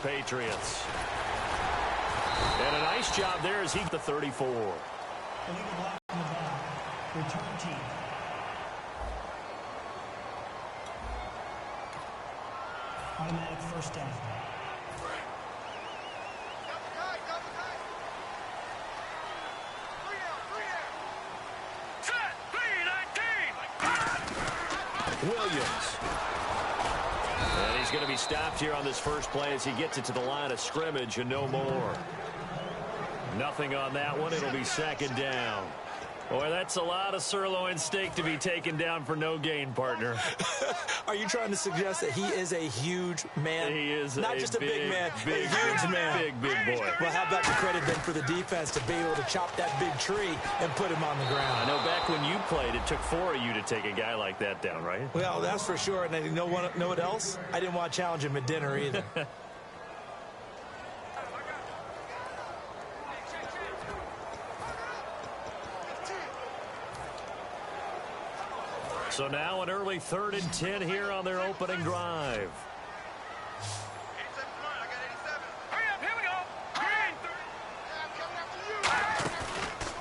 Patriots. And a nice job there as he the 34. Return team. Automatic first down. Williams. And he's going to be stopped here on this first play as he gets it to the line of scrimmage and no more. Nothing on that one. It'll be second down. Boy, that's a lot of sirloin steak to be taken down for no gain, partner. Are you trying to suggest that he is a huge man? He is not just a big man, a huge man. Big boy. Well, how about the credit then for the defense to be able to chop that big tree and put him on the ground? I know back when you played, it took 4 of you to take a guy like that down, right? Well, that's for sure. And you know what else? I didn't want to challenge him at dinner either. So now an early 3rd and 10 here on their opening drive.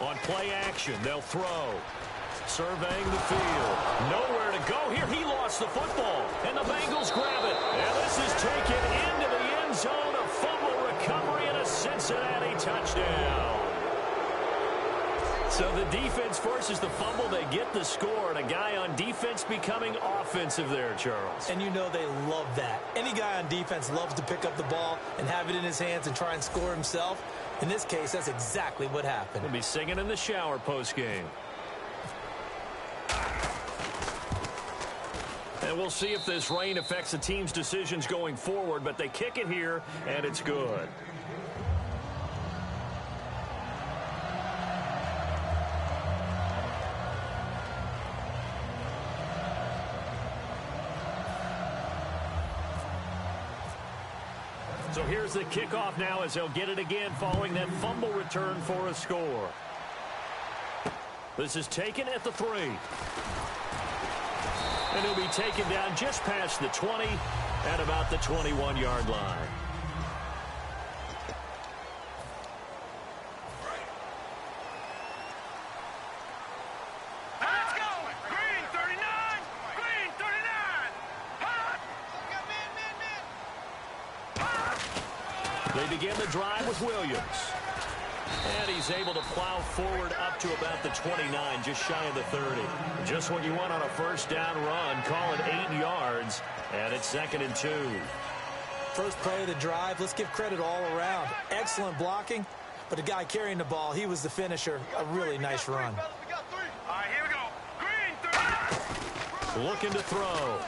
On play action, they'll throw. Surveying the field. Nowhere to go here. He lost the football. And the Bengals grab it. And this is taken into the end zone. A fumble recovery and a Cincinnati touchdown. So the defense forces the fumble. They get the score. And a guy on defense becoming offensive there, Charles. And you know they love that. Any guy on defense loves to pick up the ball and have it in his hands and try and score himself. In this case, that's exactly what happened. He'll be singing in the shower post-game. And we'll see if this rain affects the team's decisions going forward, but they kick it here, and it's good. So here's the kickoff now as they'll get it again following that fumble return for a score. This is taken at the 3. And he'll be taken down just past the 20 at about the 21-yard line. Let's go! Green 39! Green 39! Hot! They begin the drive with Williams. And he's able to plow forward up to about the 29, just shy of the 30. Just what you want on a first down run. Call it 8 yards, and it's 2nd and 2. First play of the drive, let's give credit all around. Excellent blocking, but the guy carrying the ball, he was the finisher. A really nice run. All right, here we go. Green 39! Looking to throw.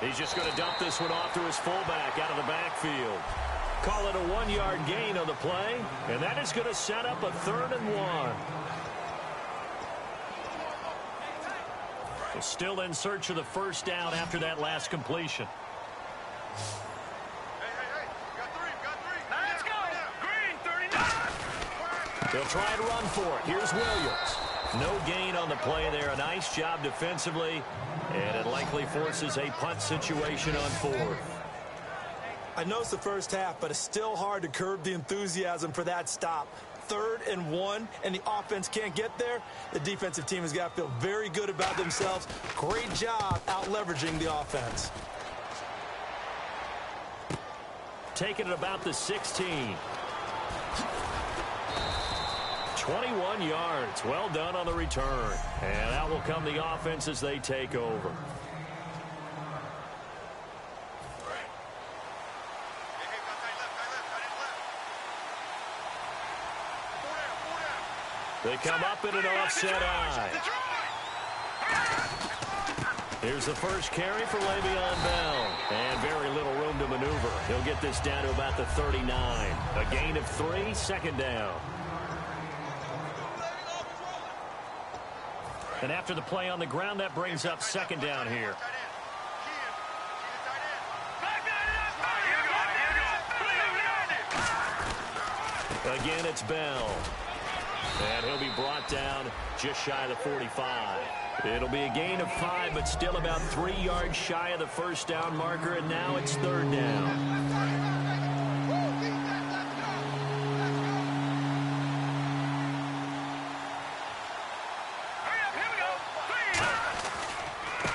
He's just going to dump this one off to his fullback out of the backfield. Call it a 1-yard gain on the play, and that is going to set up a 3rd and 1. Still in search of the first down after that last completion. Hey, got three. Let's go! Green 39! They'll try and run for it. Here's Williams. No gain on the play there. A nice job defensively, and it likely forces a punt situation on 4th. I know it's the first half, but it's still hard to curb the enthusiasm for that stop. 3rd and 1, and the offense can't get there. The defensive team has got to feel very good about themselves. Great job out-leveraging the offense. Taking it about the 16. 21 yards. Well done on the return. And out will come the offense as they take over. They come up in an offset eye. Here's the first carry for Le'Veon Bell. And very little room to maneuver. He'll get this down to about the 39. A gain of 3, 2nd down. And after the play on the ground, that brings up 2nd down here. Again, it's Bell. And he'll be brought down just shy of the 45. It'll be a gain of 5, but still about 3 yards shy of the first down marker, and now it's 3rd down.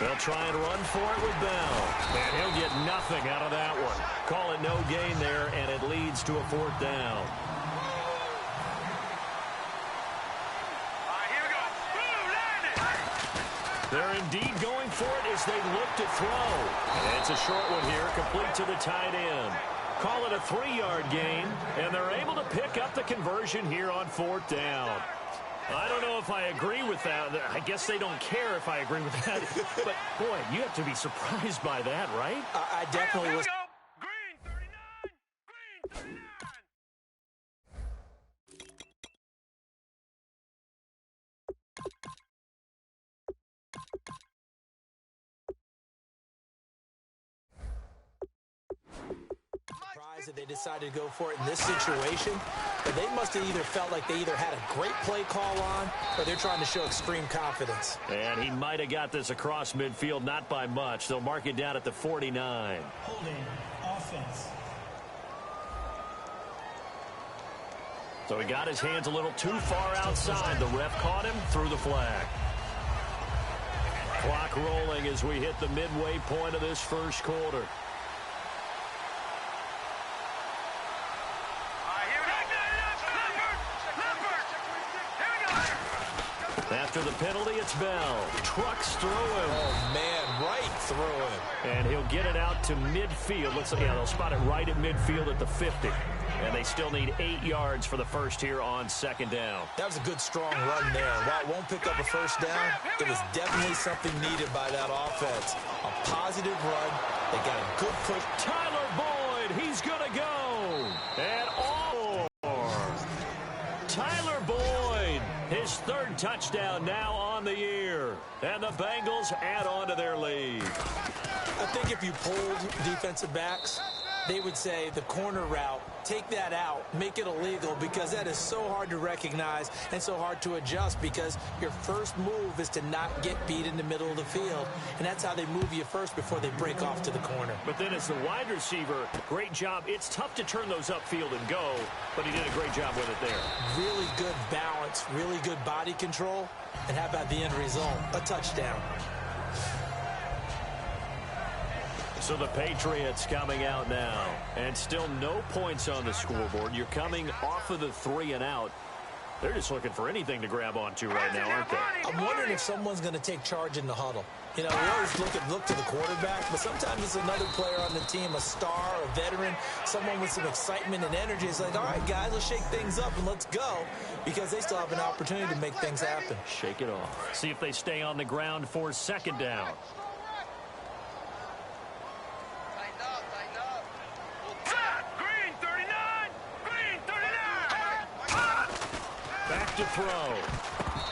They'll try and run for it with Bell. And he'll get nothing out of that one. Call it no gain there, and it leads to a 4th down. They're indeed going for it as they look to throw. And it's a short one here, complete to the tight end. Call it a 3-yard gain, and they're able to pick up the conversion here on 4th down. I don't know if I agree with that. I guess they don't care if I agree with that. But, boy, you have to be surprised by that, right? I definitely was. Green 39. Green 39. Surprised that they decided to go for it in this situation, but they must have either felt like they either had a great play call on or they're trying to show extreme confidence. And he might have got this across midfield, not by much. They'll mark it down at the 49. Holding offense. So he got his hands a little too far outside. The ref caught him, threw the flag. Clock rolling as we hit the midway point of this first quarter. After the penalty, it's Bell. Trucks through him. Oh, man, right through him. And he'll get it out to midfield. Looks like, yeah, they'll spot it right at midfield at the 50. And they still need 8 yards for the first here on 2nd down. That was a good, strong run there. While it won't pick up a first down, it was definitely something needed by that offense. A positive run. They got a good push. Tyler Boyd, he's going to go. And Tyler Boyd, his 3rd touchdown now on the year. And the Bengals add on to their lead. I think if you polled defensive backs, they would say the corner route, take that out, make it illegal, because that is so hard to recognize and so hard to adjust, because your first move is to not get beat in the middle of the field, and that's how they move you first before they break off to the corner. But then as the wide receiver, great job. It's tough to turn those upfield and go, but he did a great job with it there. Really good balance, really good body control, and how about the end result? A touchdown. So the Patriots coming out now, and still no points on the scoreboard. You're coming off of the 3 and out. They're just looking for anything to grab onto right now, aren't they? I'm wondering if someone's going to take charge in the huddle. You know, we always look to the quarterback, but sometimes it's another player on the team, a star, a veteran, someone with some excitement and energy. It's like, all right, guys, let's shake things up and let's go, because they still have an opportunity to make things happen. Shake it off. See if they stay on the ground for 2nd down. Back to throw.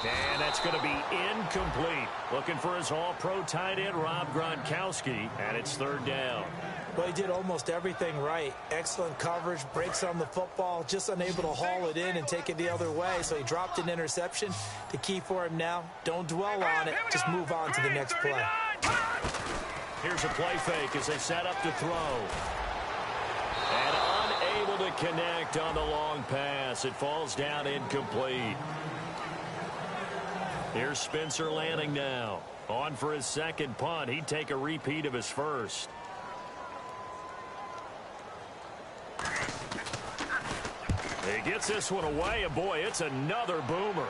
And that's going to be incomplete. Looking for his all-pro tight end, Rob Gronkowski, and it's 3rd down. Well, he did almost everything right. Excellent coverage, breaks on the football, just unable to haul it in and take it the other way. So he dropped an interception. The key for him now, don't dwell on it. Just move on to the next play. Here's a play fake as they set up to throw. And unable to connect on the long pass. It falls down incomplete. Here's Spencer Lanning now. On for his 2nd punt. He'd take a repeat of his first. He gets this one away, and boy, it's another boomer.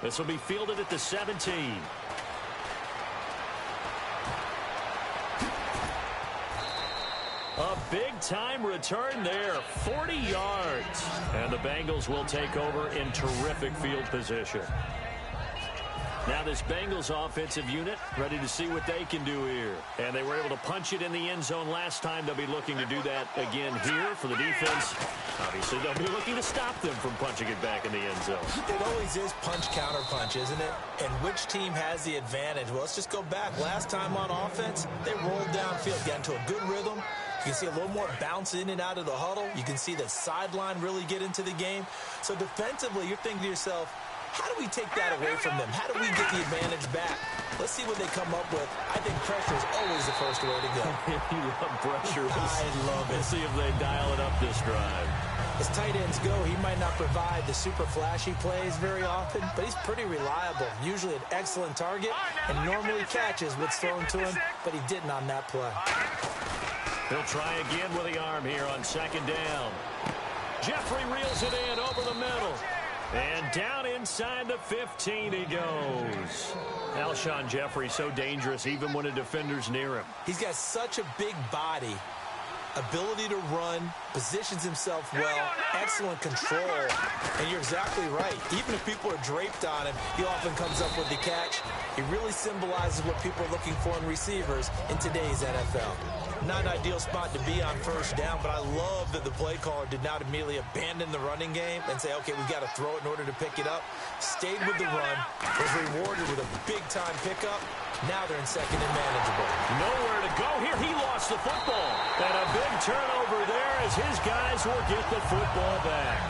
This will be fielded at the 17. A big-time return there, 40 yards. And the Bengals will take over in terrific field position. Now this Bengals offensive unit ready to see what they can do here. And they were able to punch it in the end zone last time. They'll be looking to do that again here for the defense. Obviously, they'll be looking to stop them from punching it back in the end zone. It always is punch-counter-punch, isn't it? And which team has the advantage? Well, let's just go back. Last time on offense, they rolled downfield, got into a good rhythm. You can see a little more bounce in and out of the huddle. You can see the sideline really get into the game. So defensively, you're thinking to yourself, How do we take that away from them? How do we get the advantage back? Let's see what they come up with. I think pressure is always the first way to go. You love pressure. I love it. We'll see if they dial it up this drive. As tight ends go, he might not provide the super flashy plays very often, but he's pretty reliable, usually an excellent target, and normally catches what's thrown to him, but he didn't on that play. He'll try again with the arm here on second down. Jeffrey reels it in over the middle. And down inside the 15 he goes. Alshon Jeffrey so dangerous even when a defender's near him. He's got such a big body, ability to run, positions himself well, excellent control. And you're exactly right. Even if people are draped on him, he often comes up with the catch. He really symbolizes what people are looking for in receivers in today's NFL. Not an ideal spot to be on first down, but I love that the play caller did not immediately abandon the running game and say, okay, we've got to throw it in order to pick it up. Stayed with the run, was rewarded with a big-time pickup. Now they're in second and manageable. Nowhere to go here. He lost the football. And a big turnover there as his guys will get the football back.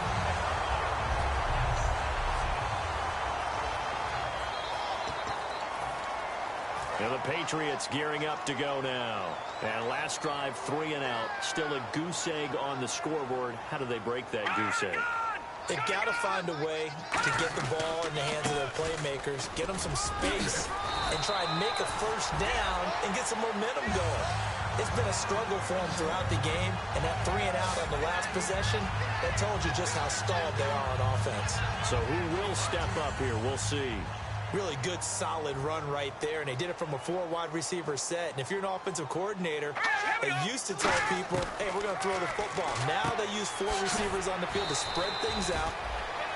And the Patriots gearing up to go now. And last drive, 3 and out. Still a goose egg on the scoreboard. How do they break that goose egg? They've got to find a way to get the ball in the hands of their playmakers, get them some space, and try and make a first down and get some momentum going. It's been a struggle for them throughout the game, and that 3 and out on the last possession, that told you just how stalled they are on offense. So who will step up here? We'll see. Really good, solid run right there, and they did it from a 4 wide receiver set. And if you're an offensive coordinator, they used to tell people, hey, we're going to throw the football. Now they use 4 receivers on the field to spread things out,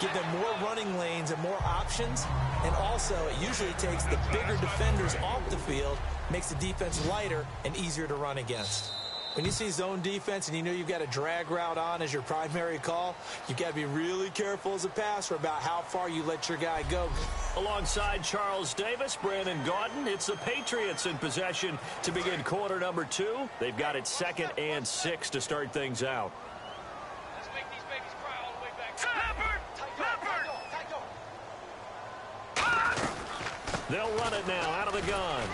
give them more running lanes and more options, and also it usually takes the bigger defenders off the field, makes the defense lighter and easier to run against. When you see zone defense and you know you've got a drag route on as your primary call, you've got to be really careful as a passer about how far you let your guy go. Alongside Charles Davis, Brandon Gaudin, it's the Patriots in possession to begin quarter number 2. They've got it 2nd and 6 to start things out. Let's make these babies cry all the way back. Leopard! They'll run it now out of the gun.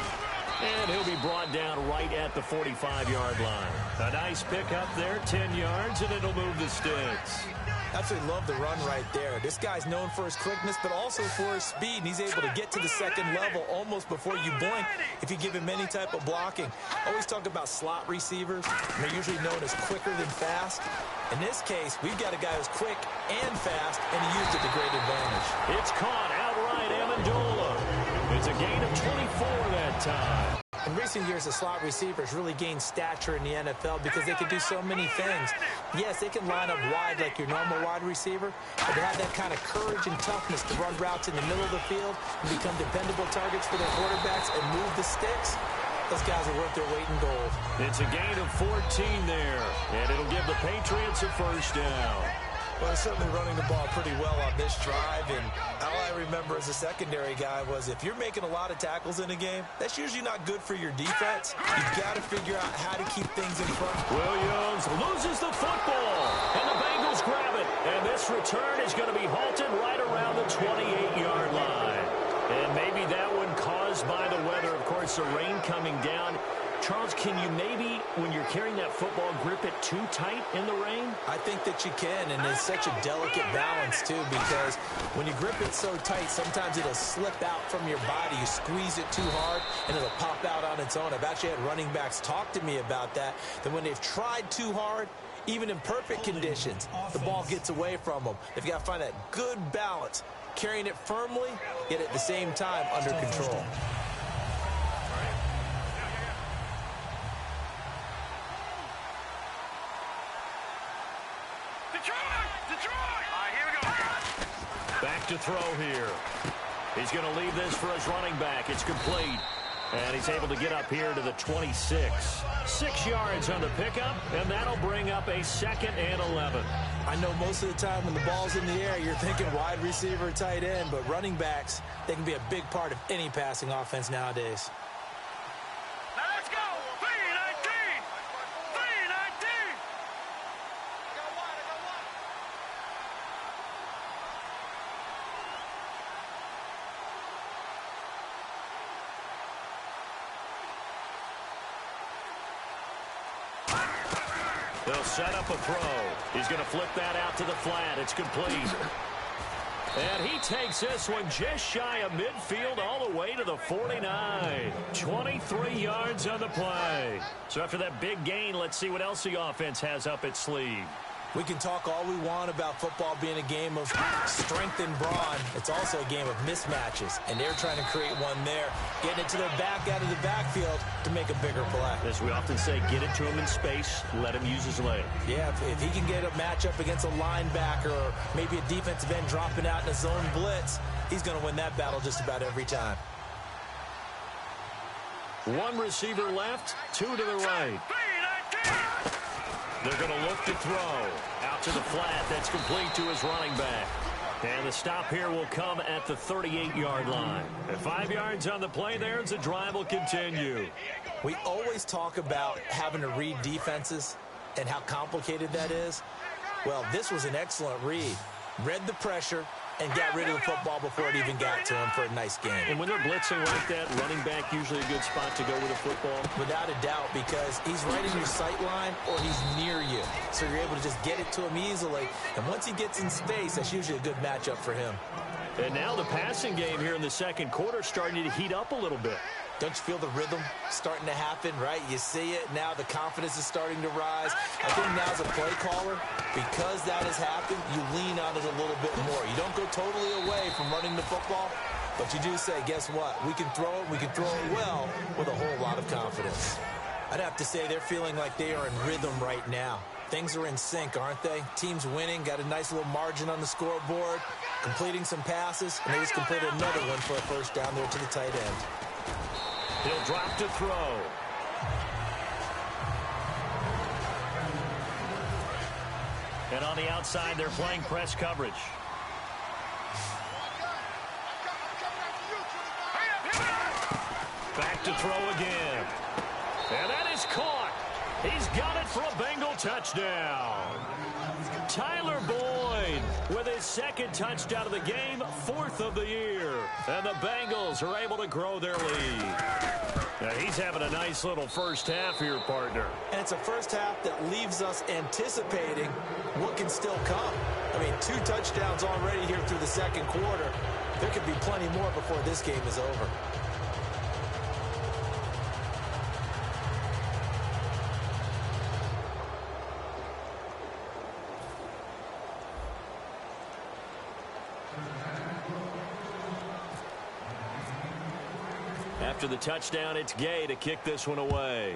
And he'll be brought down right at the 45-yard line. A nice pickup there, 10 yards, and it'll move the sticks. Absolutely love the run right there. This guy's known for his quickness, but also for his speed, and he's able to get to the second level almost before you blink if you give him any type of blocking. I always talk about slot receivers, and they're usually known as quicker than fast. In this case, we've got a guy who's quick and fast, and he used it to great advantage. It's caught outright, Amendola. It's a gain of 24 that time. In recent years, the slot receivers really gained stature in the NFL because they can do so many things. Yes, they can line up wide like your normal wide receiver, but they have that kind of courage and toughness to run routes in the middle of the field and become dependable targets for their quarterbacks and move the sticks. Those guys are worth their weight in gold. It's a gain of 14 there, and it'll give the Patriots a first down. Well, they're certainly running the ball pretty well on this drive, and all I remember as a secondary guy was if you're making a lot of tackles in a game, that's usually not good for your defense. You've got to figure out how to keep things in front. Williams loses the football, and the Bengals grab it. And this return is going to be halted right around the 28-yard line. And maybe that one caused by the weather. Of course, the rain coming down. Charles, can you maybe, when you're carrying that football, grip it too tight in the rain? I think that you can, and it's such a delicate balance, too, because when you grip it so tight, sometimes it'll slip out from your body. You squeeze it too hard, and it'll pop out on its own. I've actually had running backs talk to me about that when they've tried too hard, even in perfect conditions, the ball gets away from them. They've got to find that good balance, carrying it firmly, yet at the same time under control. Back to throw here. He's going to leave this for his running back. It's complete. And he's able to get up here to the 26. 6 yards on the pickup, and that'll bring up a 2nd and 11. I know most of the time when the ball's in the air, you're thinking wide receiver, tight end, but running backs, they can be a big part of any passing offense nowadays. Now let's go. 319. 319. They'll set up a throw. He's going to flip that out to the flat. It's complete. And he takes this one just shy of midfield all the way to the 49. 23 yards on the play. So after that big gain, let's see what else the offense has up its sleeve. We can talk all we want about football being a game of strength and brawn. It's also a game of mismatches, and they're trying to create one there, getting it to their back out of the backfield to make a bigger play. As we often say, get it to him in space, let him use his leg. Yeah, if he can get a matchup against a linebacker or maybe a defensive end dropping out in a zone blitz, he's going to win that battle just about every time. One receiver left, two to the right. They're going to look to throw. Out to the flat. That's complete to his running back. And the stop here will come at the 38-yard line. At 5 yards on the play there, as the drive will continue. We always talk about having to read defenses and how complicated that is. Well, this was an excellent read. Read the pressure and got rid of the football before it even got to him for a nice game. And when they're blitzing like that, running back usually a good spot to go with a football? Without a doubt, because he's right in your sight line or he's near you. So you're able to just get it to him easily. And once he gets in space, that's usually a good matchup for him. And now the passing game here in the second quarter starting to heat up a little bit. Don't you feel the rhythm starting to happen, right? You see it. Now the confidence is starting to rise. I think now as a play caller, because that has happened, you lean on it a little bit more. You don't go totally away from running the football, but you do say, guess what? We can throw it. We can throw it well with a whole lot of confidence. I'd have to say they're feeling like they are in rhythm right now. Things are in sync, aren't they? Team's winning, got a nice little margin on the scoreboard, completing some passes, and they just completed another one for a first down there to the tight end. He'll drop to throw. And on the outside, they're playing press coverage. Back to throw again. And that is caught. He's got it for a Bengal touchdown. Tyler Boyd with his second touchdown of the game, fourth of the year. And the Bengals are able to grow their lead. Now he's having a nice little first half here, partner. And it's a first half that leaves us anticipating what can still come. I mean, 2 touchdowns already here through the second quarter. There could be plenty more before this game is over. After the touchdown, it's Gay to kick this one away.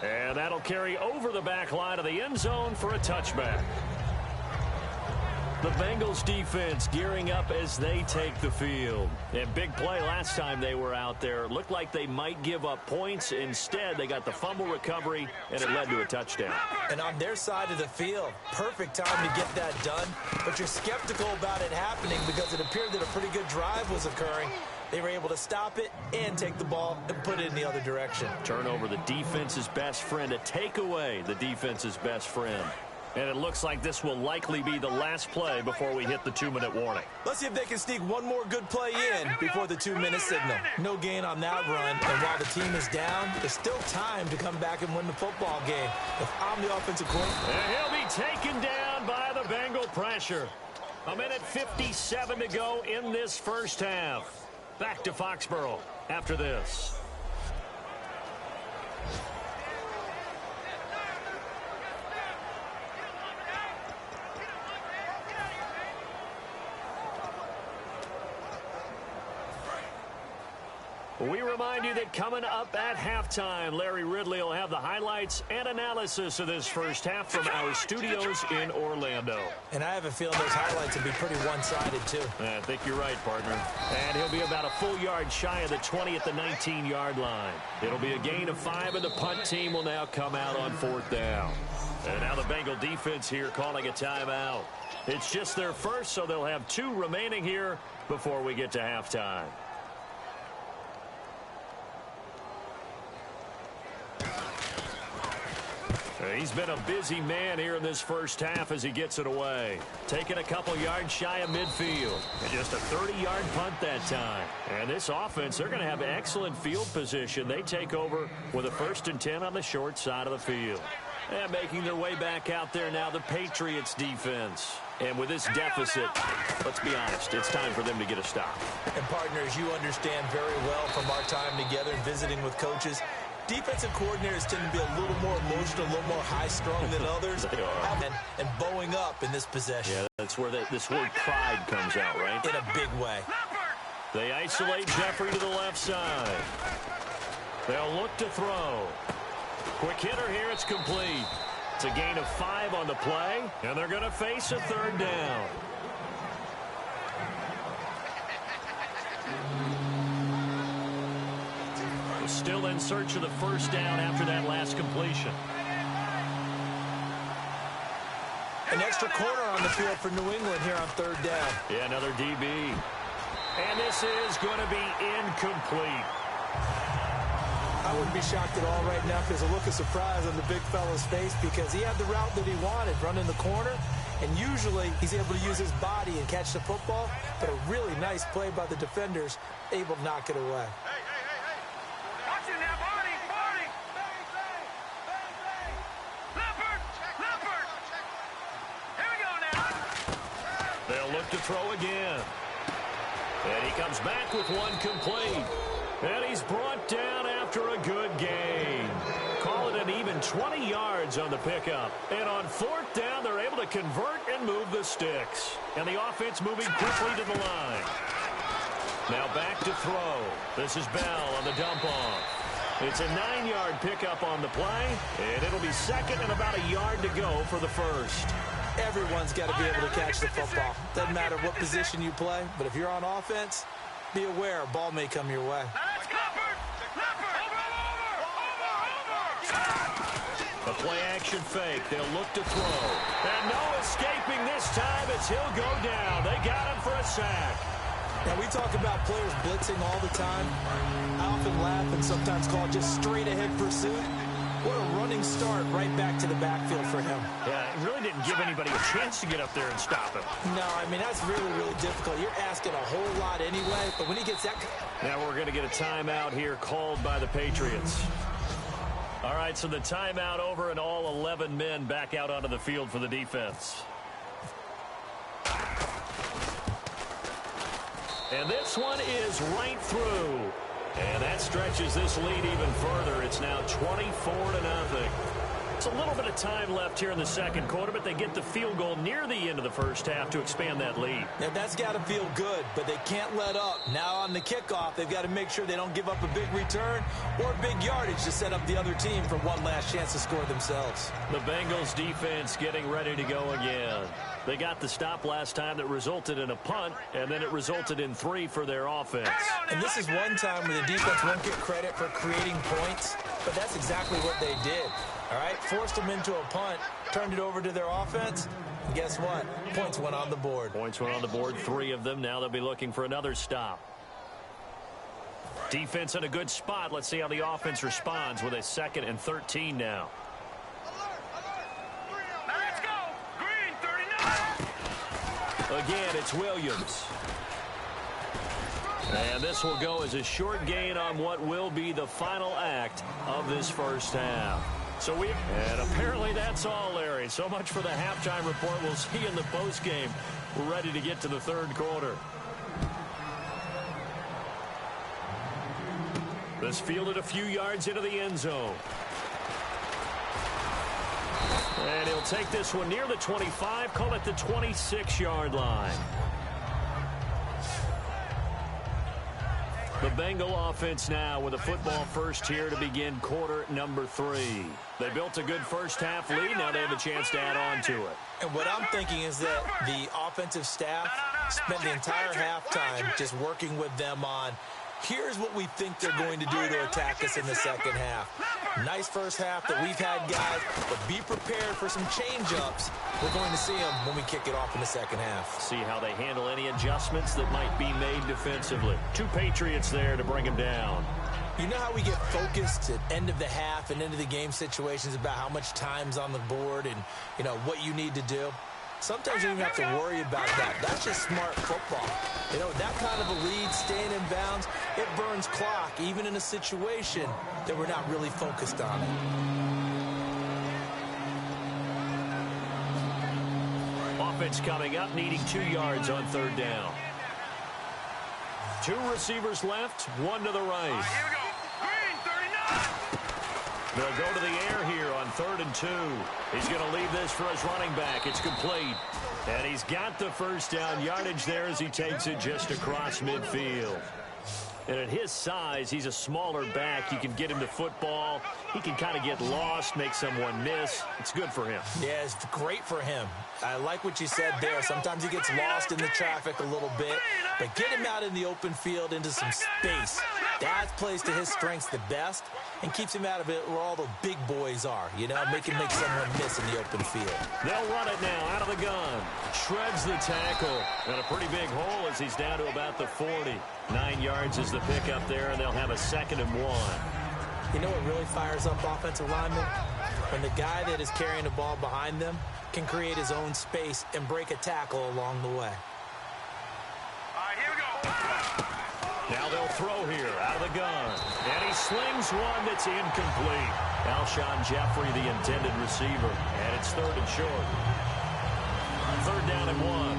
And that'll carry over the back line of the end zone for a touchback. The Bengals defense gearing up as they take the field. And big play last time they were out there. Looked like they might give up points. Instead, they got the fumble recovery, and it led to a touchdown. And on their side of the field, perfect time to get that done. But you're skeptical about it happening because it appeared that a pretty good drive was occurring. They were able to stop it and take the ball and put it in the other direction. Turnover, the defense's best friend. A takeaway, the defense's best friend. And it looks like this will likely be the last play before we hit the 2-minute warning. Let's see if they can sneak one more good play in before the 2-minute signal. No gain on that run, and while the team is down, there's still time to come back and win the football game. If I'm the offensive coordinator... And he'll be taken down by the Bengal pressure. 1:57 to go in this first half. Back to Foxborough after this. We remind you that coming up at halftime, Larry Ridley will have the highlights and analysis of this first half from our studios in Orlando. And I have a feeling those highlights will be pretty one-sided, too. I think you're right, partner. And he'll be about a full yard shy of the 20 at the 19-yard line. It'll be a gain of 5, and the punt team will now come out on 4th down. And now the Bengal defense here calling a timeout. It's just their first, so they'll have 2 remaining here before we get to halftime. He's been a busy man here in this first half as he gets it away. Taking a couple yards shy of midfield. And just a 30-yard punt that time. And this offense, they're going to have excellent field position. They take over with a 1st and 10 on the short side of the field. And making their way back out there now, the Patriots defense. And with this deficit, let's be honest, it's time for them to get a stop. And partners, you understand very well from our time together visiting with coaches, defensive coordinators tend to be a little more emotional, a little more high-strung than others. They are. And bowing up in this possession. Yeah, that's where this word pride comes out, right? In a big way. They isolate Jeffrey to the left side. They'll look to throw. Quick hitter here, it's complete. It's a gain of 5 on the play, and they're going to face a 3rd down. Still in search of the 1st down after that last completion. An extra corner on the field for New England here on 3rd down. Yeah, another DB. And this is going to be incomplete. I wouldn't be shocked at all right now because a look of surprise on the big fella's face because he had the route that he wanted, running the corner, and usually he's able to use his body and catch the football, but a really nice play by the defenders, able to knock it away. Watching that body. Leopard. Here we go now. They'll look to throw again. And he comes back with one complete. And he's brought down after a good gain. Call it an even 20 yards on the pickup. And on 4th down, they're able to convert and move the sticks. And the offense moving quickly to the line. Now back to throw. This is Bell on the dump off. It's a 9-yard pickup on the play. And it'll be 2nd and about a yard to go for the 1st. Everyone's got to be able to catch the football. Doesn't matter what position you play, but if you're on offense, be aware a ball may come your way. A play-action fake. They'll look to throw. And no escaping this time as he'll go down. They got him for a sack. Now, we talk about players blitzing all the time. I often laugh and sometimes call it just straight-ahead pursuit. What a running start right back to the backfield for him. Yeah, it really didn't give anybody a chance to get up there and stop him. No, I mean, that's really, really difficult. You're asking a whole lot anyway, but when he gets that... Now we're going to get a timeout here called by the Patriots. All right, so the timeout over and all 11 men back out onto the field for the defense. And this one is right through. And that stretches this lead even further. It's now 24-0. It's a little bit of time left here in the 2nd quarter, but they get the field goal near the end of the 1st half to expand that lead. Now, that's got to feel good, but they can't let up. Now on the kickoff, they've got to make sure they don't give up a big return or big yardage to set up the other team for one last chance to score themselves. The Bengals defense getting ready to go again. They got the stop last time that resulted in a punt, and then it resulted in 3 for their offense. And this is one time where the defense won't get credit for creating points, but that's exactly what they did. All right, forced them into a punt, turned it over to their offense, and guess what? Points went on the board. Points went on the board, 3 of them. Now they'll be looking for another stop. Defense in a good spot. Let's see how the offense responds with a 2nd and 13 now. Let's go. Green, 39. Again, it's Williams. And this will go as a short gain on what will be the final act of this 1st half. And apparently that's all, Larry. So much for the halftime report. We'll see you in the postgame. We're ready to get to the 3rd quarter. This fielded a few yards into the end zone. And he'll take this one near the 25, call it the 26-yard line. The Bengal offense now with a football first here to begin quarter number 3. They built a good 1st half lead. Now they have a chance to add on to it. And what I'm thinking is that the offensive staff spent the entire halftime just working with them on, here's what we think they're going to do to attack us in the 2nd half. Nice 1st half that we've had, guys, but be prepared for some change-ups. We're going to see them when we kick it off in the 2nd half. See how they handle any adjustments that might be made defensively. 2 Patriots there to bring them down. You know how we get focused at end of the half and into the game situations about how much time's on the board and, you know, what you need to do? Sometimes you don't even have to worry about that. That's just smart football. You know, that kind of a lead, staying in bounds, it burns clock, even in a situation that we're not really focused on it. Offense coming up, needing 2 yards on third down. 2 receivers left, 1 to the right. Here we go. Green, 39. They'll go to the air here on 3rd and 2. He's going to leave this for his running back. It's complete. And he's got the first down yardage there as he takes it just across midfield. And at his size, he's a smaller back. You can get him to football. He can kind of get lost, make someone miss. It's good for him. Yeah, it's great for him. I like what you said there. Sometimes he gets lost in the traffic a little bit, but get him out in the open field into some space. That plays to his strengths the best and keeps him out of it where all the big boys are, you know, make someone miss in the open field. They'll run it now out of the gun. Shreds the tackle. And a pretty big hole as he's down to about the 40. 9 yards is the pickup there, and they'll have a 2nd and 1. You know what really fires up offensive linemen? When the guy that is carrying the ball behind them can create his own space and break a tackle along the way. All right, here we go. Now they'll throw here out of the gun. And he slings one that's incomplete. Alshon Jeffrey, the intended receiver. And it's 3rd and short. 3rd down and 1.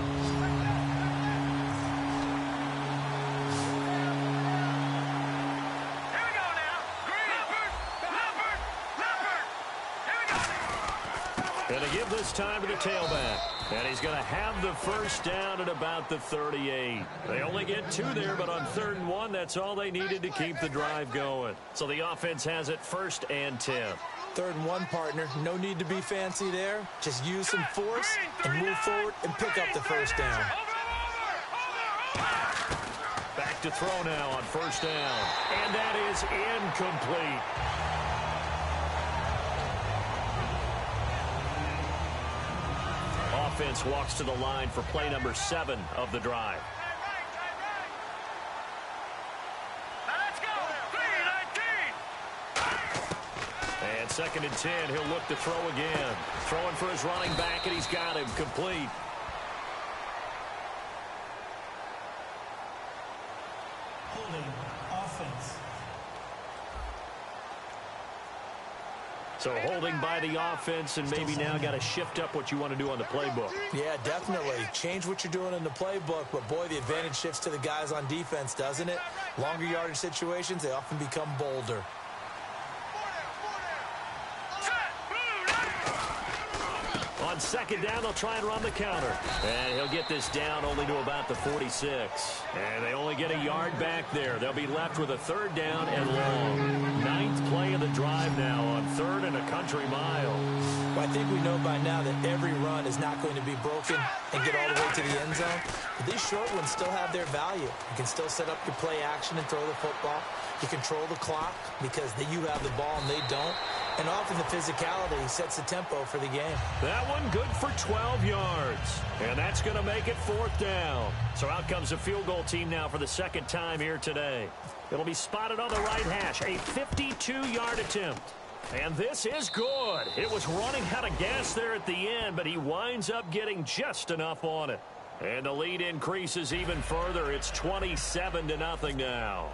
Going to give this time to the tailback. And he's going to have the first down at about the 38. They only get 2 there, but on 3rd and 1, that's all they needed to keep the drive going. So the offense has it 1st and 10. 3rd and 1, partner. No need to be fancy there. Just use some force and move forward and pick up the first down. Back to throw now on 1st down. And that is incomplete. Offense walks to the line for play number 7 of the drive. Let's go. 3-19. And 2nd and 10, he'll look to throw again. Throwing for his running back, and he's got him complete. Holding offense. So holding by the offense, and maybe now got to shift up what you want to do on the playbook. Yeah, definitely. Change what you're doing in the playbook, but boy, the advantage shifts to the guys on defense, doesn't it? Longer yardage situations, they often become bolder. On 2nd down, they'll try and run the counter. And he'll get this down only to about the 46. And they only get a yard back there. They'll be left with a 3rd down and long. 9th play of the drive now on 3rd and a country mile. Well, I think we know by now that every run is not going to be broken and get all the way to the end zone. But these short ones still have their value. You can still set up your play action and throw the football. You control the clock because you have the ball and they don't. And often the physicality sets the tempo for the game. That one good for 12 yards. And that's going to make it 4th down. So out comes the field goal team now for the 2nd time here today. It'll be spotted on the right hash. A 52-yard attempt. And this is good. It was running out of gas there at the end, but he winds up getting just enough on it. And the lead increases even further. It's 27-0 now.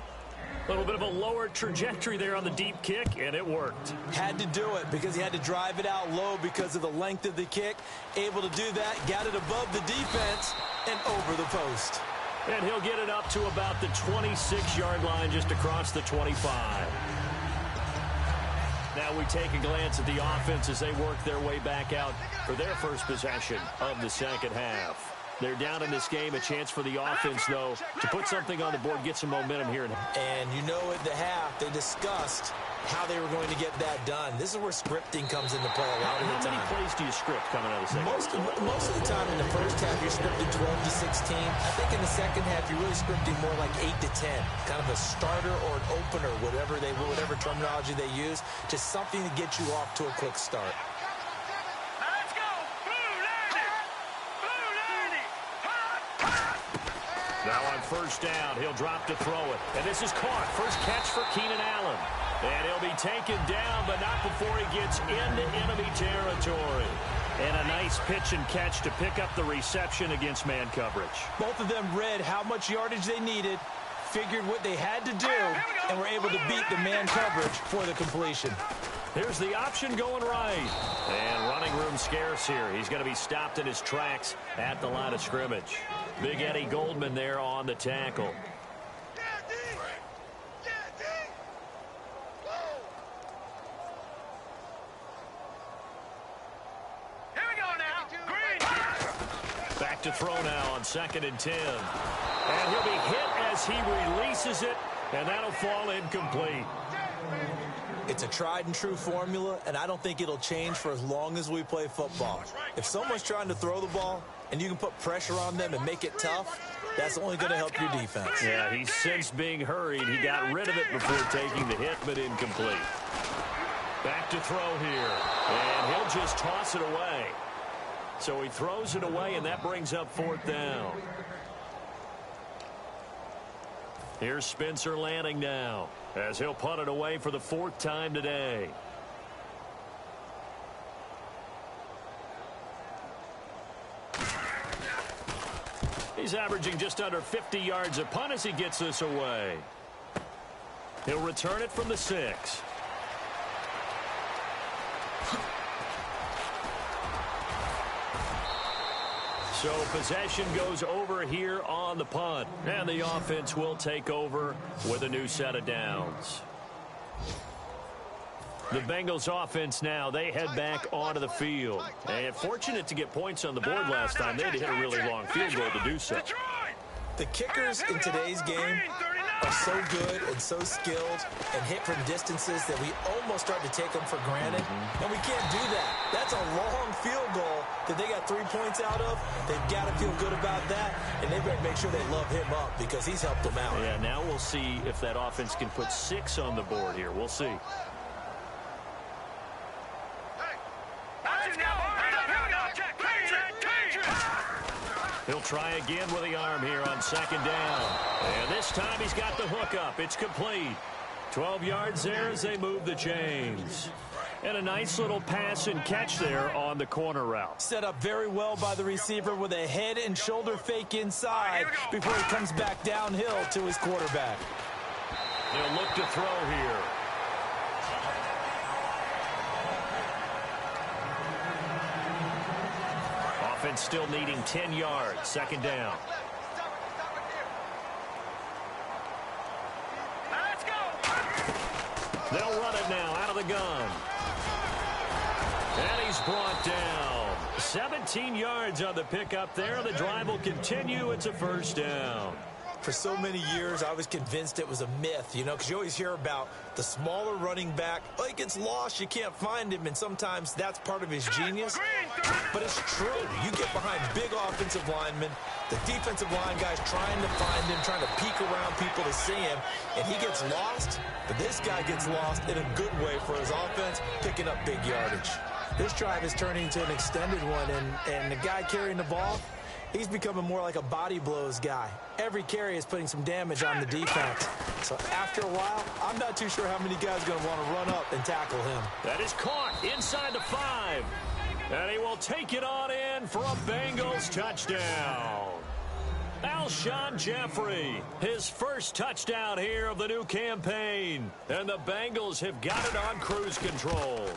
A little bit of a lower trajectory there on the deep kick, and it worked. Had to do it because he had to drive it out low because of the length of the kick. Able to do that, got it above the defense and over the post. And he'll get it up to about the 26-yard line just across the 25. Now we take a glance at the offense as they work their way back out for their first possession of the 2nd half. They're down in this game. A chance for the offense, though, to put something on the board, get some momentum here. And you know at the half, they discussed how they were going to get that done. This is where scripting comes into play a lot of the time. How many plays do you script coming out of the 2nd? Most of the time in the first half, you're scripting 12 to 16. I think in the 2nd half, you're really scripting more like 8 to 10. Kind of a starter or an opener, whatever terminology they use. Just something to get you off to a quick start. Now on first down, he'll drop to throw it. And this is caught. First catch for Keenan Allen. And he'll be taken down, but not before he gets into enemy territory. And a nice pitch and catch to pick up the reception against man coverage. Both of them read how much yardage they needed, figured what they had to do, and were able to beat the man coverage for the completion. Here's the option going right. And running room scarce here. He's going to be stopped in his tracks at the line of scrimmage. Big Eddie Goldman there on the tackle. Back to throw now on 2nd and 10. And he'll be hit as he releases it, and that'll fall incomplete. It's a tried and true formula, and I don't think it'll change for as long as we play football. If someone's trying to throw the ball and you can put pressure on them and make it tough, that's only going to help your defense. Yeah, he's sensed being hurried. He got rid of it before taking the hit, but incomplete. Back to throw here, and he'll just toss it away. So he throws it away, and that brings up 4th down. Here's Spencer Lanning now, as he'll punt it away for the 4th time today. He's averaging just under 50 yards a punt as he gets this away. He'll return it from the 6. So possession goes over here on the punt. And the offense will take over with a new set of downs. The Bengals offense now, they head back onto the field. And fortunate to get points on the board last time. They had to hit a really long field goal to do so. The kickers in today's game are so good and so skilled and hit from distances that we almost start to take them for granted. And we can't do that. That's a long field goal that they got 3 points out of. They've got to feel good about that, and they better make sure they love him up because he's helped them out. Yeah, now we'll see if that offense can put 6 on the board here. We'll see. He'll try again with the arm here on 2nd down. And this time he's got the hook up. It's complete. 12 yards there as they move the chains. And a nice little pass and catch there on the corner route. Set up very well by the receiver with a head and shoulder fake inside before he comes back downhill to his quarterback. They'll look to throw here. Offense still needing 10 yards. 2nd down. Let's go. They'll run it now out of the gun. And he's brought down. 17 yards on the pickup there. The drive will continue. It's a 1st down. For so many years, I was convinced it was a myth, you know, because you always hear about the smaller running back. Oh, he gets lost, you can't find him, and sometimes that's part of his genius. But it's true. You get behind big offensive linemen, the defensive line guy's trying to find him, trying to peek around people to see him, and he gets lost. But this guy gets lost in a good way for his offense, picking up big yardage. This drive is turning into an extended one, and the guy carrying the ball, he's becoming more like a body blows guy. Every carry is putting some damage on the defense. So after a while, I'm not too sure how many guys are going to want to run up and tackle him. That is caught inside the 5. And he will take it on in for a Bengals touchdown. Alshon Jeffrey, his first touchdown here of the new campaign. And the Bengals have got it on cruise control.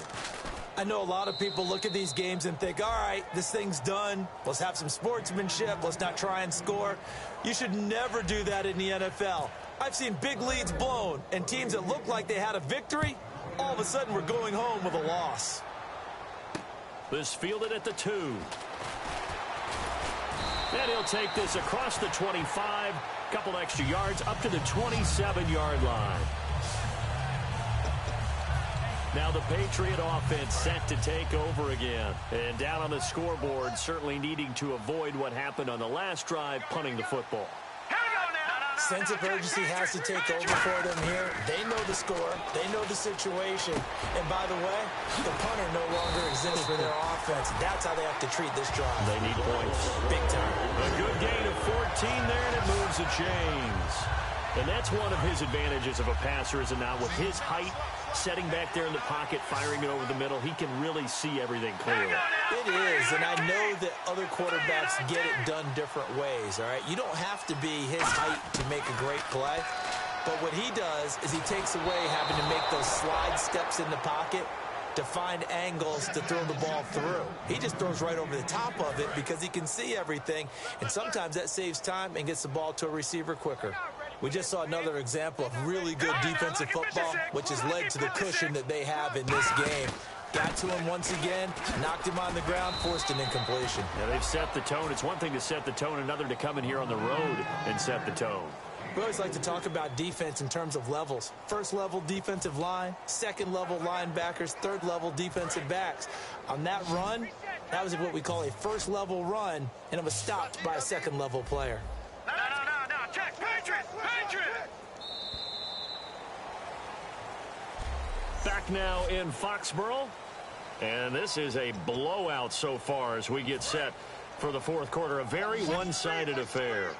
I know a lot of people look at these games and think, all right, this thing's done. Let's have some sportsmanship. Let's not try and score. You should never do that in the NFL. I've seen big leads blown, and teams that looked like they had a victory, all of a sudden we're going home with a loss. This fielded at the 2. And he'll take this across the 25, couple extra yards up to the 27-yard line. Now the Patriot offense set to take over again. And down on the scoreboard, certainly needing to avoid what happened on the last drive, punting the football. Here we go now. Sense of urgency has to take over for them here. They know the score. They know the situation. And by the way, the punter no longer exists for their offense. That's how they have to treat this drive. They need points. Big time. A good gain of 14 there, and it moves the chains. And that's one of his advantages of a passer, is it not? With his height, setting back there in the pocket, firing it over the middle, he can really see everything clearly. It is, and I know that other quarterbacks get it done different ways, all right? You don't have to be his height to make a great play, but what he does is he takes away having to make those slide steps in the pocket to find angles to throw the ball through. He just throws right over the top of it because he can see everything, and sometimes that saves time and gets the ball to a receiver quicker. We just saw another example of really good defensive football, which has led to the cushion that they have in this game. Got to him once again, knocked him on the ground, forced an incompletion. Yeah, they've set the tone. It's one thing to set the tone, another to come in here on the road and set the tone. We always like to talk about defense in terms of levels. First level defensive line, second level linebackers, third level defensive backs. On that run, that was what we call a first level run, and it was stopped by a second level player. No. Check. Patriots. Back now in Foxborough. And this is a blowout so far as we get set for the fourth quarter. A very one-sided affair.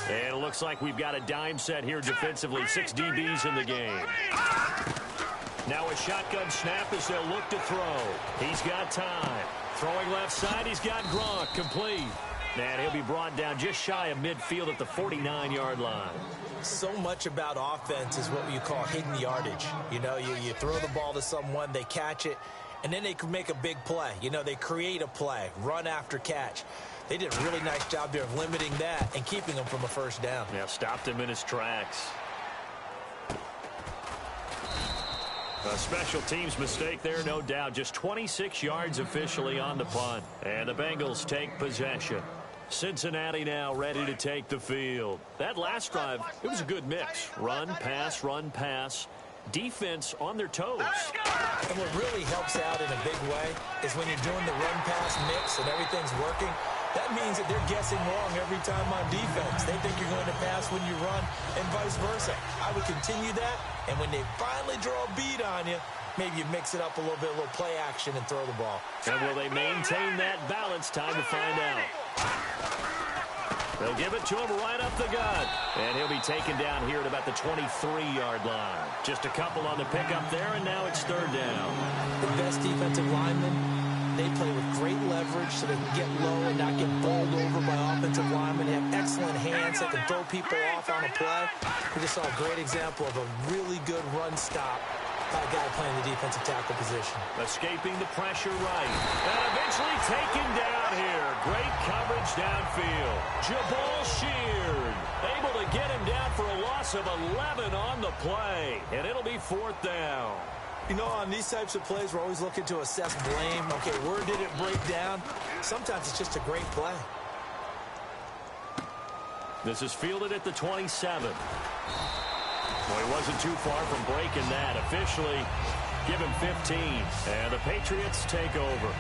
And it looks like we've got a dime set here defensively. 6 DBs in the game. Now a shotgun snap as they'll look to throw. He's got time. Throwing left side, he's got Gronk complete. And he'll be brought down just shy of midfield at the 49-yard line. So much about offense is what you call hidden yardage. You know, you throw the ball to someone, they catch it, and then they can make a big play. You know, they create a play, run after catch. They did a really nice job there of limiting that and keeping him from a first down. Yeah, stopped him in his tracks. A special teams mistake there, no doubt. Just 26 yards officially on the punt. And the Bengals take possession. Cincinnati now ready to take the field. That last drive, it was a good mix. Run, pass. Defense on their toes. And what really helps out in a big way is when you're doing the run-pass mix and everything's working, that means that they're guessing wrong every time on defense. They think you're going to pass when you run and vice versa. I would continue that, and when they finally draw a beat on you, maybe you mix it up a little bit, a little play action, and throw the ball. And will they maintain that balance? Time to find out. They'll give it to him right up the gut. And he'll be taken down here at about the 23-yard line. Just a couple on the pickup there, and now it's third down. The best defensive linemen, they play with great leverage so they can get low and not get bowled over by offensive linemen. They have excellent hands. They can throw people off on a play. We just saw a great example of a really good run stop by a guy playing the defensive tackle position. Escaping the pressure right. And eventually taken down here. Great coverage downfield. Jabal Sheard able to get him down for a loss of 11 on the play. And it'll be fourth down. You know, on these types of plays, we're always looking to assess blame. Okay, where did it break down? Sometimes it's just a great play. This is fielded at the 27. Well, he wasn't too far from breaking that. Officially, give him 15. And the Patriots take over.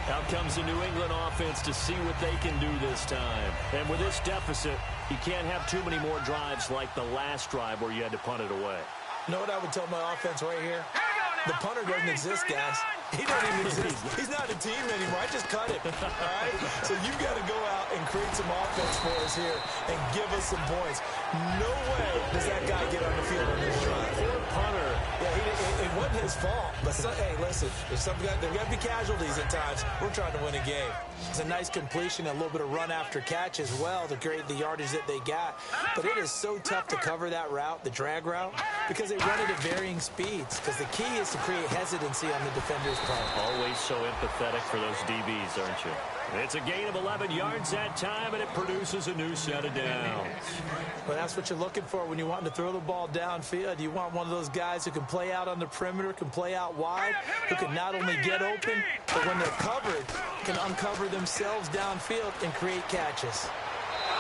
Out comes the New England offense to see what they can do this time. And with this deficit, you can't have too many more drives like the last drive where you had to punt it away. You know what I would tell my offense right here? The punter doesn't exist, guys. He doesn't even exist. He's not a team anymore. I just cut him. All right? So you've got to go out and create some offense for us here and give us some points. No way does that guy get on the field on this drive. Poor punter. Yeah, it wasn't his fault. But, hey, listen, there's got to be casualties at times. We're trying to win a game. It's a nice completion, a little bit of run after catch as well to create the yardage that they got. But it is so tough to cover that route, the drag route, because they run it at varying speeds. Because the key is to create hesitancy on the defender's part. Always so empathetic for those DBs, aren't you? It's a gain of 11 yards that time, and it produces a new set of downs. Well, that's what you're looking for when you want to throw the ball downfield. You want one of those guys who can play out on the perimeter, can play out wide, who can not only get open, but when they're covered, can uncover themselves downfield and create catches.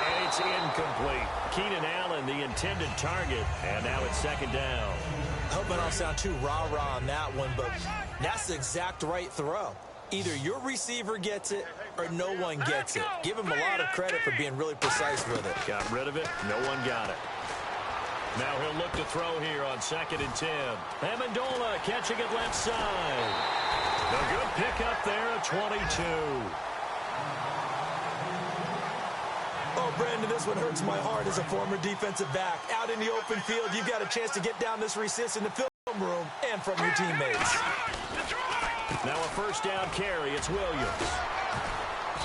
And it's incomplete. Keenan Allen, the intended target, and now it's second down. I hope I don't sound too rah-rah on that one, but that's the exact right throw. Either your receiver gets it or no one gets it. Give him a lot of credit for being really precise with it. Got rid of it. No one got it. Now he'll look to throw here on 2nd and 10. Amendola catching it left side. A good pickup there at 22. Oh, Brandon, this one hurts my heart as a former defensive back. Out in the open field, you've got a chance to get down this resist in the film room and from your teammates. Now a first down carry. It's Williams.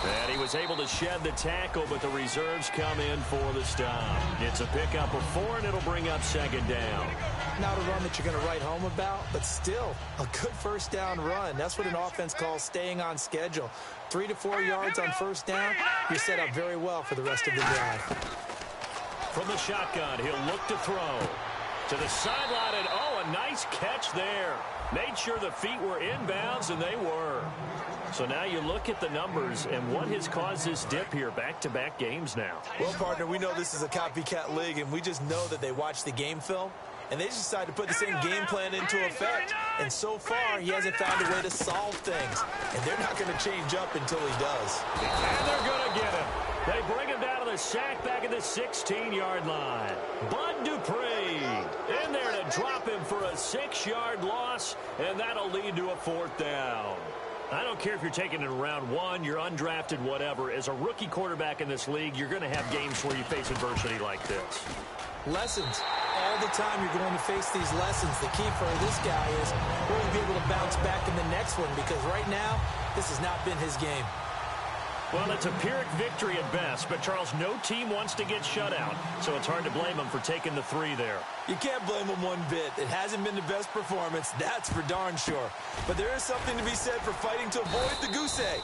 And he was able to shed the tackle, but the reserves come in for the stop. It's a pickup of 4, and it'll bring up 2nd down. Not a run that you're going to write home about, but still a good first down run. That's what an offense calls staying on schedule. 3 to 4 yards on first down, you're set up very well for the rest of the drive. From the shotgun, he'll look to throw. To the sideline, and oh, a nice catch there. Made sure the feet were inbounds, and they were. So now you look at the numbers and what has caused this dip here, back-to-back games now. Well, partner, we know this is a copycat league, and we just know that they watch the game film, and they just decided to put the same game plan into effect. And so far, he hasn't found a way to solve things, and they're not going to change up until he does. And they're going to get him. They bring him down to the sack back at the 16-yard line. Bud Dupree in there to drop him for a 6-yard loss, and that'll lead to a 4th down. I don't care if you're taking it in round 1, you're undrafted, whatever. As a rookie quarterback in this league, you're going to have games where you face adversity like this. Lessons. All the time you're going to face these lessons. The key for this guy is will he be able to bounce back in the next one, because right now, this has not been his game. Well, it's a Pyrrhic victory at best, but, Charles, no team wants to get shut out, so it's hard to blame them for taking the 3 there. You can't blame them one bit. It hasn't been the best performance, that's for darn sure. But there is something to be said for fighting to avoid the goose egg,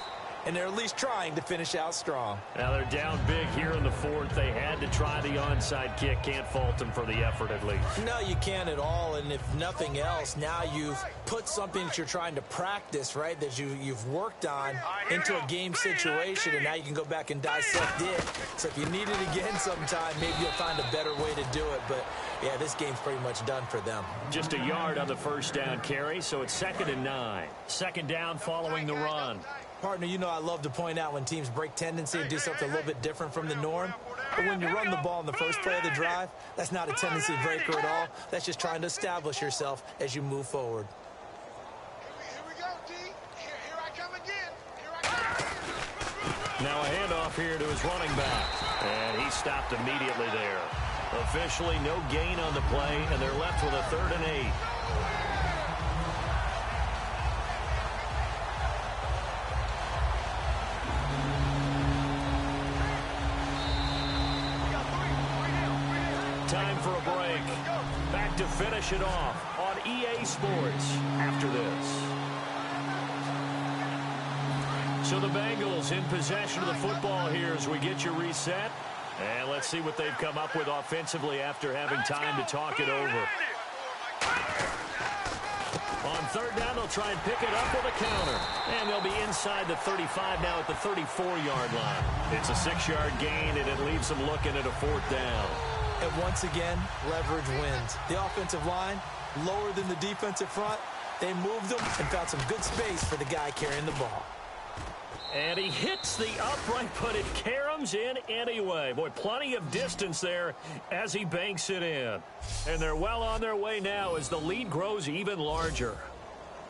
and they're at least trying to finish out strong. Now they're down big here in the 4th. They had to try the onside kick. Can't fault them for the effort, at least. No, you can't at all, and if nothing else, now you've put something that you're trying to practice, right, that you've worked on into a game situation, and now you can go back and dissect it. So if you need it again sometime, maybe you'll find a better way to do it. But, yeah, this game's pretty much done for them. Just a yard on the first down carry, so it's 2nd and 9. 2nd down following the run. Partner, you know I love to point out when teams break tendency and do something a little bit different from the norm. But when you run the ball in the first play of the drive, that's not a tendency breaker at all. That's just trying to establish yourself as you move forward. Here we go, D. Here I come again. Here I come. Now a handoff here to his running back. And he stopped immediately there. Officially no gain on the play, and they're left with a 3rd and 8. Time for a break. Back to finish it off on EA Sports after this. So the Bengals in possession of the football here as we get you reset. And let's see what they've come up with offensively after having time to talk it over. On 3rd down, they'll try and pick it up with a counter. And they'll be inside the 35 now at the 34-yard line. It's a 6-yard gain, and it leaves them looking at a 4th down. And once again, leverage wins. The offensive line, lower than the defensive front. They moved them and found some good space for the guy carrying the ball. And he hits the upright, but it caroms in anyway. Boy, plenty of distance there as he banks it in. And they're well on their way now as the lead grows even larger.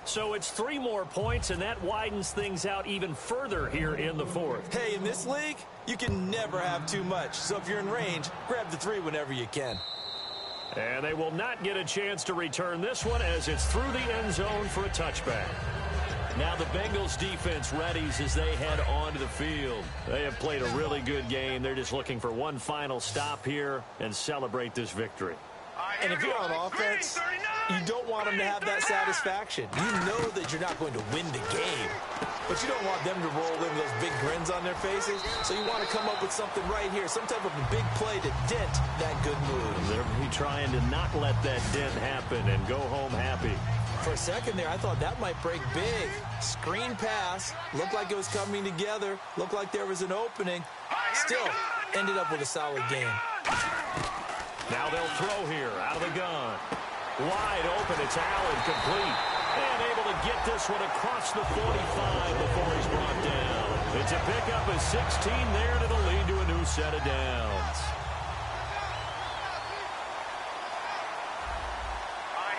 So it's 3 more points, and that widens things out even further here in the 4th. Hey, in this league, you can never have too much. So if you're in range, grab the 3 whenever you can. And they will not get a chance to return this one as it's through the end zone for a touchback. Now the Bengals defense readies as they head onto the field. They have played a really good game. They're just looking for one final stop here and celebrate this victory. And if you're on offense, you don't want them to have that satisfaction. You know that you're not going to win the game, but you don't want them to roll in those big grins on their faces. So you want to come up with something right here, some type of a big play to dent that good mood. They're trying to not let that dent happen and go home happy. For a second there, I thought that might break big. Screen pass, looked like it was coming together, looked like there was an opening. Still, ended up with a solid game. Now they'll throw here out of the gun. Wide open, it's Allen, complete. And able to get this one across the 45 before he's brought down. It's a pickup of 16 there, and it'll lead to a new set of downs.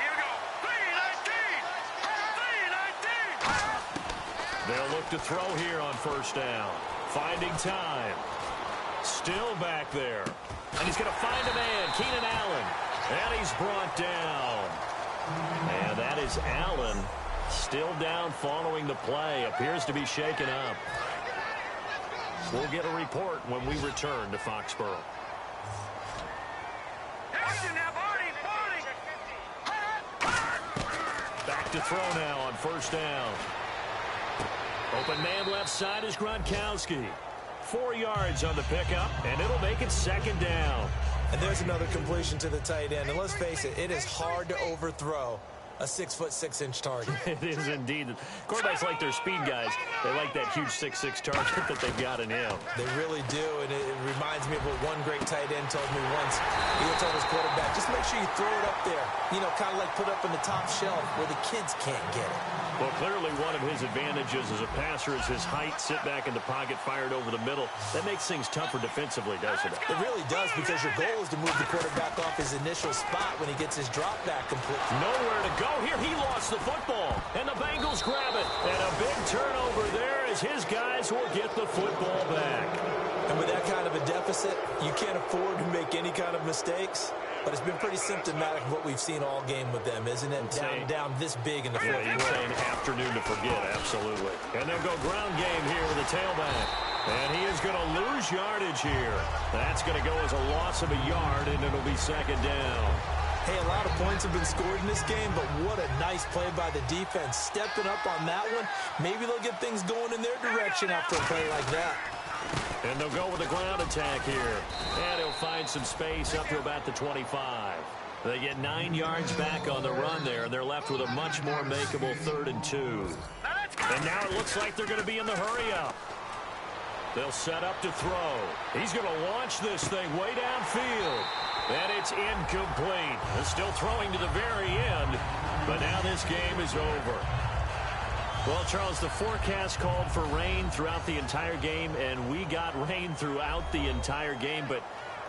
Here we go. 3-19. They'll look to throw here on first down. Finding time. Still back there. And he's going to find a man, Keenan Allen. And he's brought down. And that is Allen still down following the play. Appears to be shaken up. We'll get a report when we return to Foxborough. Back to throw now on first down. Open man left side is Gronkowski. 4 yards on the pickup, and it'll make it second down. And there's another completion to the tight end. And let's face it, it is hard to overthrow a 6'6" target. It is indeed. Quarterbacks like their speed guys. They like that huge 6'6" target that they've got in him. They really do, and it reminds me of what one great tight end told me once. He would tell his quarterback, just make sure you throw it up there. You know, kind of like put up in the top shelf where the kids can't get it. Well, clearly one of his advantages as a passer is his height, sit back in the pocket, fired over the middle. That makes things tougher defensively, doesn't it? It really does, because your goal is to move the quarterback off his initial spot when he gets his drop back complete. Nowhere to go here. He lost the football, and the Bengals grab it. And a big turnover there as his guys will get the football back. And with that kind of a deficit, you can't afford to make any kind of mistakes. But it's been pretty symptomatic of what we've seen all game with them, isn't it? Down this big in the fourth quarter. He's saying afternoon to forget, absolutely. And they'll go ground game here with a tailback. And he is going to lose yardage here. That's going to go as a loss of a yard, and it'll be second down. Hey, a lot of points have been scored in this game, but what a nice play by the defense. Stepping up on that one, maybe they'll get things going in their direction after a play like that. And they'll go with a ground attack here. And he'll find some space up to about the 25. They get 9 yards back on the run there, and they're left with a much more makeable 3rd and 2. And now it looks like they're going to be in the hurry-up. They'll set up to throw. He's going to launch this thing way downfield. And it's incomplete. They're still throwing to the very end, but now this game is over. Well, Charles, the forecast called for rain throughout the entire game, and we got rain throughout the entire game. But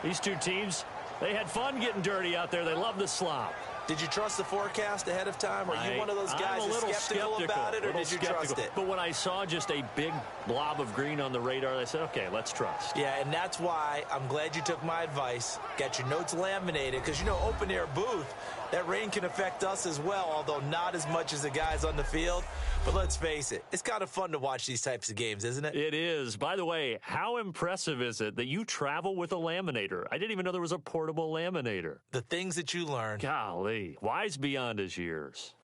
these two teams, they had fun getting dirty out there. They love the slop. Did you trust the forecast ahead of time? Are you one of those guys that's skeptical about it, or did you trust it? But when I saw just a big blob of green on the radar, I said, okay, let's trust. Yeah, and that's why I'm glad you took my advice. Got your notes laminated, because, you know, open-air booth, that rain can affect us as well, although not as much as the guys on the field. But let's face it, it's kind of fun to watch these types of games, isn't it? It is. By the way, how impressive is it that you travel with a laminator? I didn't even know there was a portable laminator. The things that you learn. Golly, wise beyond his years.